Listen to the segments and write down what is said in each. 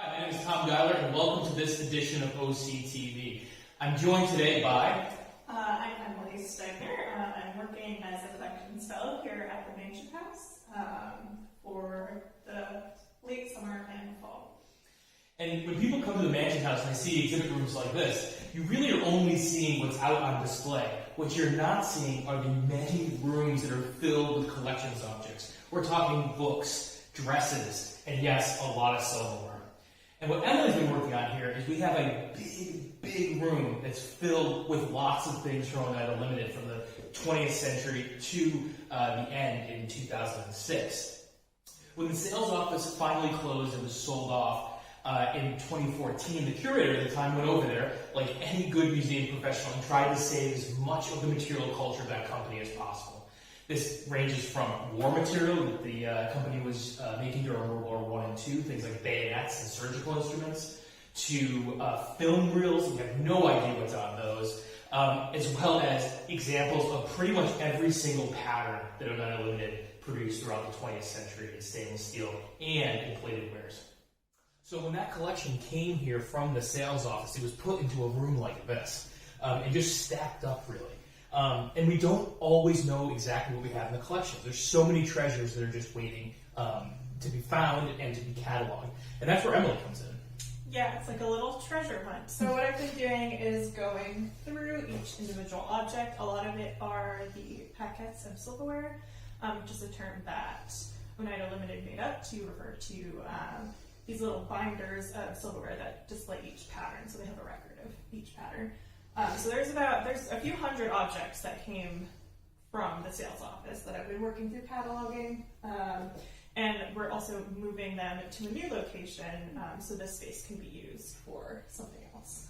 Hi, my name is Tom Guiler, and welcome to this edition of OCTV. I'm joined today by... I'm Emily Stegner. I'm working as a collections fellow here at the Mansion House for the late summer and fall. And when people come to the Mansion House and they see exhibit rooms like this, you really are only seeing what's out on display. What you're not seeing are the many rooms that are filled with collections objects. We're talking books, dresses, and yes, a lot of silverware. And what Emily's been working on here is we have a big room that's filled with lots of things from Oneida Limited from the 20th century to the end in 2006. When the sales office finally closed and was sold off in 2014, the curator at the time went over there, like any good museum professional, and tried to save as much of the material culture of that company as possible. This ranges from war material that the company was making during World War I and II, things like bayonets and surgical instruments, to film reels. We have no idea what's on those, as well as examples of pretty much every single pattern that Oneida Limited produced throughout the 20th century in stainless steel and in plated wares. So when that collection came here from the sales office, it was put into a room like this and just stacked up, really. And we don't always know exactly what we have in the collection. There's so many treasures that are just waiting to be found and to be cataloged. And that's where Emily comes in. Yeah, it's like a little treasure hunt. So what I've been doing is going through each individual object. A lot of it are the paquets of silverware, which is a term that Oneida Limited made up to refer to these little binders of silverware that display each pattern, so they have a record of each pattern. So there's a few hundred objects that came from the sales office that I've been working through cataloging, and we're also moving them to a new location, so this space can be used for something else.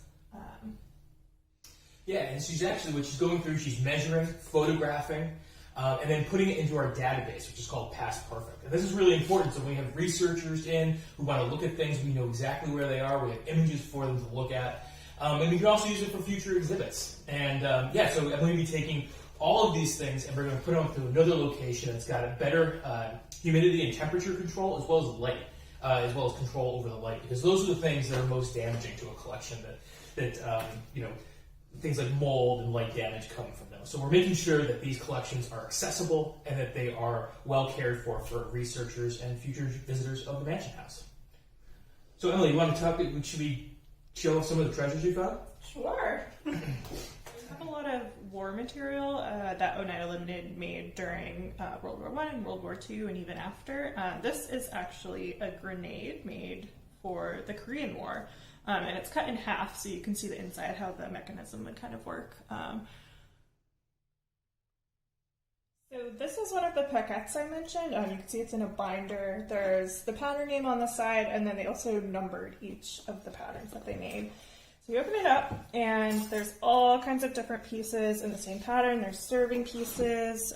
Yeah, and she's actually, what she's going through, she's measuring, photographing, and then putting it into our database, which is called Past Perfect. And this is really important, so when we have researchers in who want to look at things, we know exactly where they are, we have images for them to look at. And we can also use it for future exhibits. And so I'm going to be taking all of these things and we're going to put them to another location that's got a better humidity and temperature control, as well as light, as well as control over the light, because those are the things that are most damaging to a collection that things like mold and light damage come from them. So we're making sure that these collections are accessible and that they are well cared for researchers and future visitors of the Mansion House. So Emily, you want to talk, should we show some of the treasures you found? Sure. We have a lot of war material that Oneida Limited made during World War I and World War II and even after. This is actually a grenade made for the Korean War, and it's cut in half so you can see the inside, how the mechanism would kind of work. So this is one of the paquets I mentioned. You can see it's in a binder. There's the pattern name on the side, and then they also numbered each of the patterns that they made. So you open it up, and there's all kinds of different pieces in the same pattern. There's serving pieces,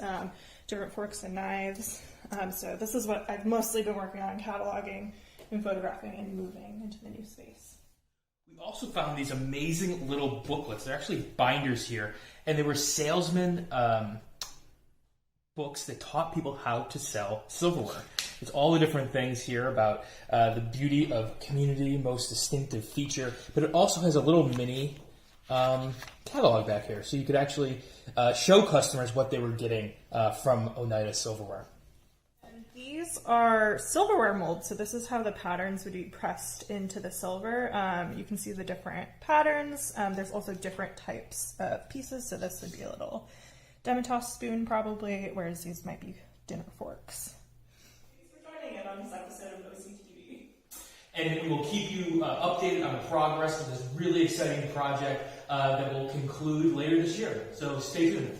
different forks and knives. So this is what I've mostly been working on, cataloging and photographing and moving into the new space. We also found these amazing little booklets. They're actually binders here, and they were salesmen books that taught people how to sell silverware. It's all the different things here about the beauty of community, most distinctive feature, but it also has a little mini catalog back here, so you could actually show customers what they were getting from Oneida silverware. And these are silverware molds, so this is how the patterns would be pressed into the silver. You can see the different patterns. There's also different types of pieces, so this would be a little Demitasse spoon probably, whereas these might be dinner forks. Thanks for joining in on this episode of OCTV. And we will keep you updated on the progress of this really exciting project that will conclude later this year. So stay tuned.